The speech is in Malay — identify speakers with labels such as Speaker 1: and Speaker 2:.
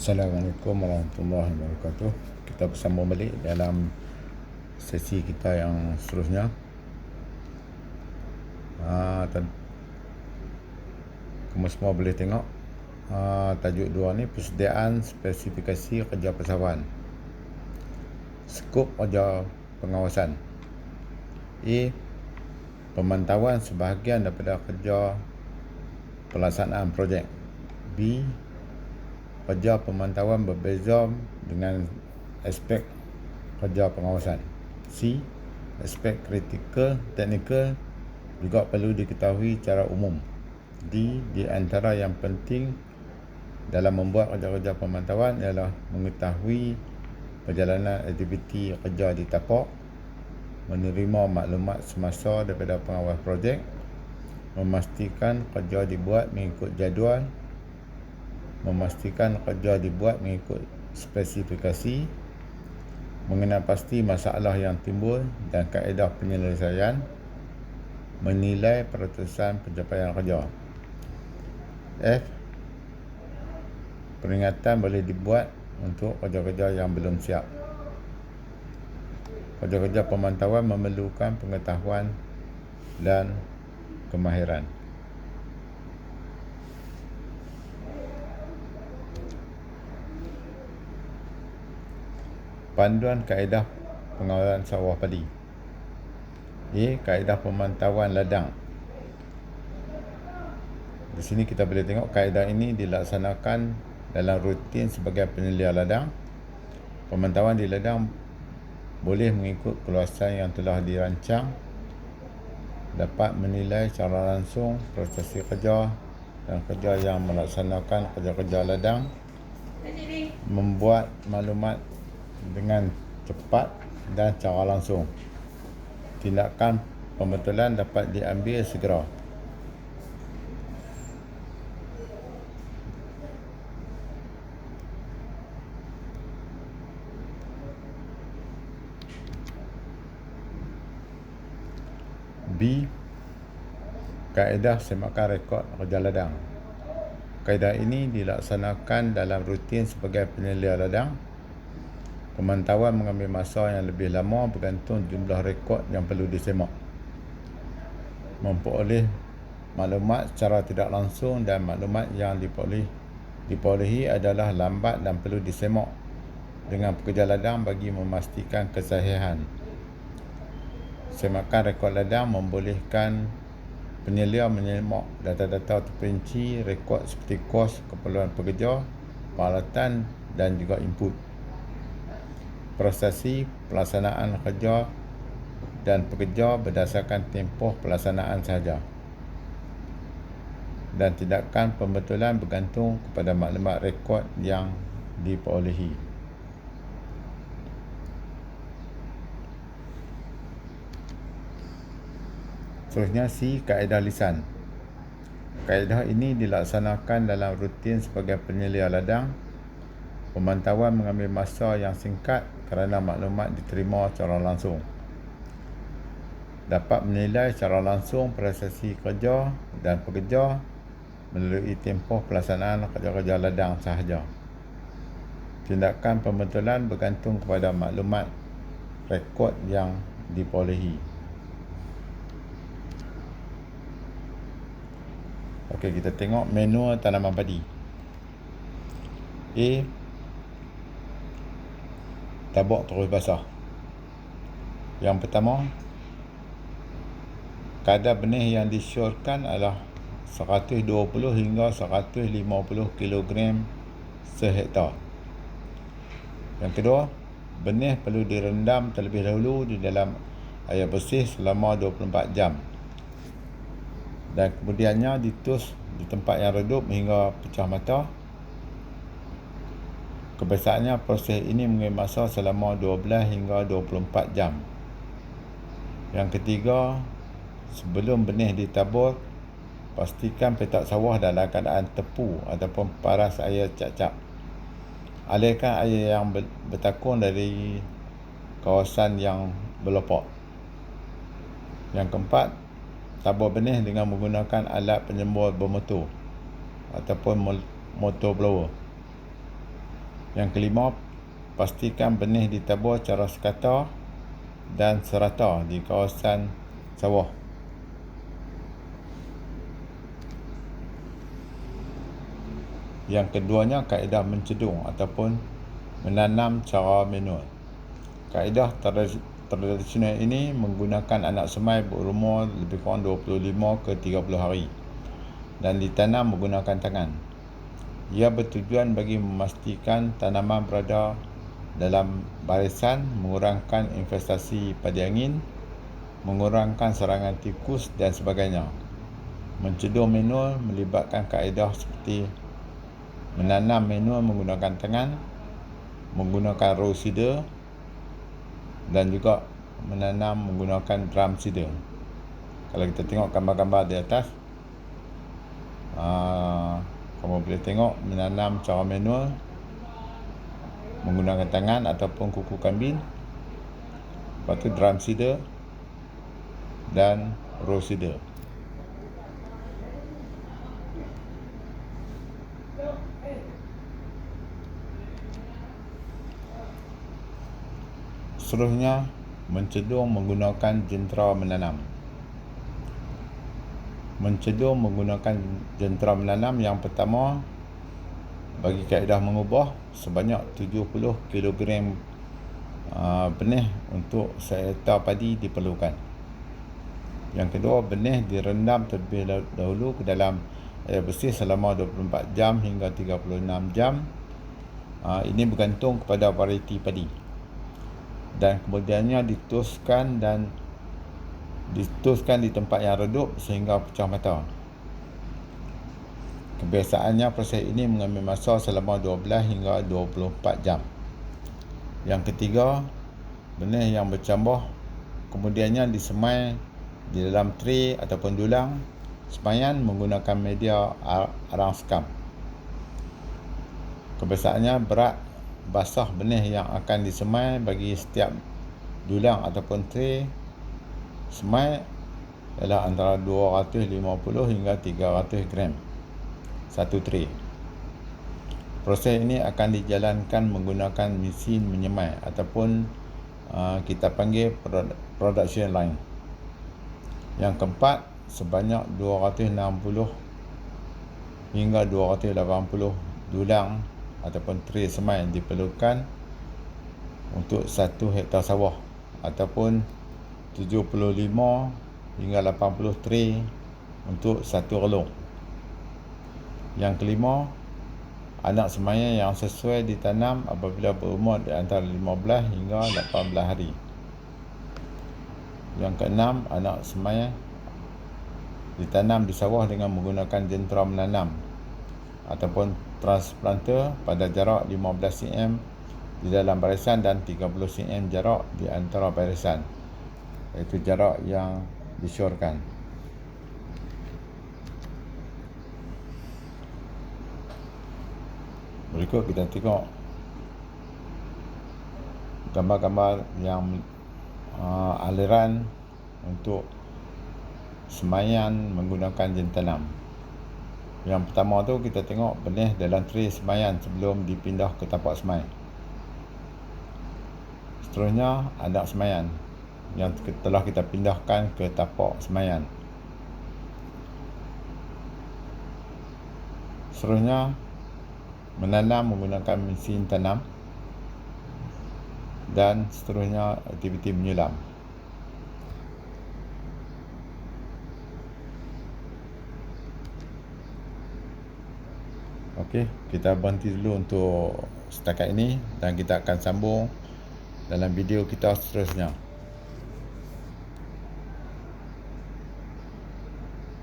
Speaker 1: Assalamualaikum warahmatullahi wabarakatuh. Kita bersambung balik dalam sesi kita yang seterusnya. Kamu semua boleh tengok tajuk 2 ni, persediaan spesifikasi kerja persawahan, skop kerja pengawasan. A. Pemantauan sebahagian daripada kerja pelaksanaan projek. B. Kerja pemantauan berbeza dengan aspek kerja pengawasan. C. Aspek kritikal teknikal juga perlu diketahui secara umum. D. Di antara yang penting dalam membuat kerja-kerja pemantauan ialah mengetahui perjalanan aktiviti kerja di tapak, menerima maklumat semasa daripada pengawas projek, memastikan kerja dibuat mengikut jadual, memastikan kerja dibuat mengikut spesifikasi, mengenal pasti masalah yang timbul dan kaedah penyelesaian, menilai peratusan pencapaian kerja. F. Peringatan boleh dibuat untuk kerja-kerja yang belum siap. Kerja-kerja pemantauan memerlukan pengetahuan dan kemahiran. Panduan kaedah pengawalan sawah padi. A. Kaedah pemantauan ladang. Di sini kita boleh tengok kaedah ini dilaksanakan dalam rutin sebagai penilaian ladang. Pemantauan di ladang boleh mengikut keluasan yang telah dirancang, dapat menilai secara langsung proses kerja dan kerja yang melaksanakan kerja-kerja ladang, membuat maklumat dengan cepat dan secara langsung. Tindakan pembetulan dapat diambil segera. B. Kaedah semakan rekod kerja ladang. Kaedah ini dilaksanakan dalam rutin sebagai penilaian ladang. Pemantauan mengambil masa yang lebih lama bergantung jumlah rekod yang perlu disemak. Memperoleh maklumat secara tidak langsung dan maklumat yang diperolehi adalah lambat dan perlu disemak dengan pekerja ladang bagi memastikan kesahihan. Semakan rekod ladang membolehkan penilaian menyemak data-data terperinci rekod seperti kos, keperluan pekerja, peralatan dan juga input, prosesi pelaksanaan kerja dan pekerja berdasarkan tempoh pelaksanaan sahaja, dan tindakan pembetulan bergantung kepada maklumat rekod yang diperolehi. Seterusnya C. Kaedah lisan. Kaedah ini dilaksanakan dalam rutin sebagai penilaian ladang. Pemantauan mengambil masa yang singkat kerana maklumat diterima secara langsung. Dapat menilai secara langsung prosesi kerja dan pekerja melalui tempoh pelaksanaan kerja-kerja ladang sahaja. Tindakan pembetulan bergantung kepada maklumat rekod yang diperolehi. Okey, kita tengok manual tanaman padi. A. Tabak terus basah. Yang pertama, kadar benih yang disyorkan adalah 120 hingga 150 kg sehektar. Yang kedua, benih perlu direndam terlebih dahulu di dalam air bersih selama 24 jam. Dan kemudiannya ditus di tempat yang redup hingga pecah mata. Kebiasaannya proses ini mengambil masa selama 12 hingga 24 jam. Yang ketiga, sebelum benih ditabur, pastikan petak sawah dalam keadaan tepu ataupun paras air cap-cap. Alirkan air yang bertakung dari kawasan yang berlopak. Yang keempat, tabur benih dengan menggunakan alat penyembur bermotor ataupun motor blower. Yang kelima, pastikan benih ditabur secara sekata dan serata di kawasan sawah. Yang keduanya, kaedah mencedung ataupun menanam secara manual. Kaedah tradisional ini menggunakan anak semai berumur lebih kurang 25 ke 30 hari dan ditanam menggunakan tangan. Ia bertujuan bagi memastikan tanaman berada dalam barisan, mengurangkan investasi padi angin, mengurangkan serangan tikus dan sebagainya. Mencedung manual melibatkan kaedah seperti menanam manual menggunakan tangan, menggunakan row seeder dan juga menanam menggunakan drum seeder. Kalau kita tengok gambar-gambar di atas, kamu boleh tengok menanam secara manual menggunakan tangan ataupun kuku kambing, lepas tu drum seeder dan row seeder. Seterusnya, mencedung menggunakan jentera menanam. Mencedung menggunakan jentera menanam, yang pertama, bagi kaedah mengubah, sebanyak 70 kg benih untuk sehektar padi diperlukan. Yang kedua, benih direndam terlebih dahulu ke dalam air bersih selama 24 jam hingga 36 jam. Ini bergantung kepada varieti padi. Dan kemudiannya ditutuskan di tempat yang redup sehingga pecah mata. Kebiasaannya proses ini mengambil masa selama 12 hingga 24 jam. Yang ketiga, benih yang bercambah kemudiannya disemai di dalam tray ataupun dulang semaian menggunakan media arang sekam. Kebiasaannya berat basah benih yang akan disemai bagi setiap dulang ataupun tray semai ialah antara 250 hingga 300 gram satu tray. Proses ini akan dijalankan menggunakan mesin menyemai ataupun kita panggil production line. Yang keempat, sebanyak 260 hingga 280 dulang ataupun tray semai diperlukan untuk 1 hektar sawah ataupun 75 hingga 80 tray untuk 1 relung. Yang kelima, anak semaian yang sesuai ditanam apabila berumur di antara 15 hingga 18 hari. Yang keenam, anak semaian ditanam di sawah dengan menggunakan jentera menanam ataupun transplanter pada jarak 15 cm di dalam barisan dan 30 cm jarak di antara barisan, iaitu jarak yang disyorkan. Berikut kita tengok gambar-gambar yang aliran untuk semaian menggunakan jentanam. Yang pertama tu kita tengok benih dalam tray semaian sebelum dipindah ke tapak semai. Seterusnya, anak semaian yang telah kita pindahkan ke tapak semaian. Seterusnya, menanam menggunakan mesin tanam. Dan seterusnya, aktiviti menyulam. Okey, kita berhenti dulu untuk setakat ini dan kita akan sambung dalam video kita seterusnya.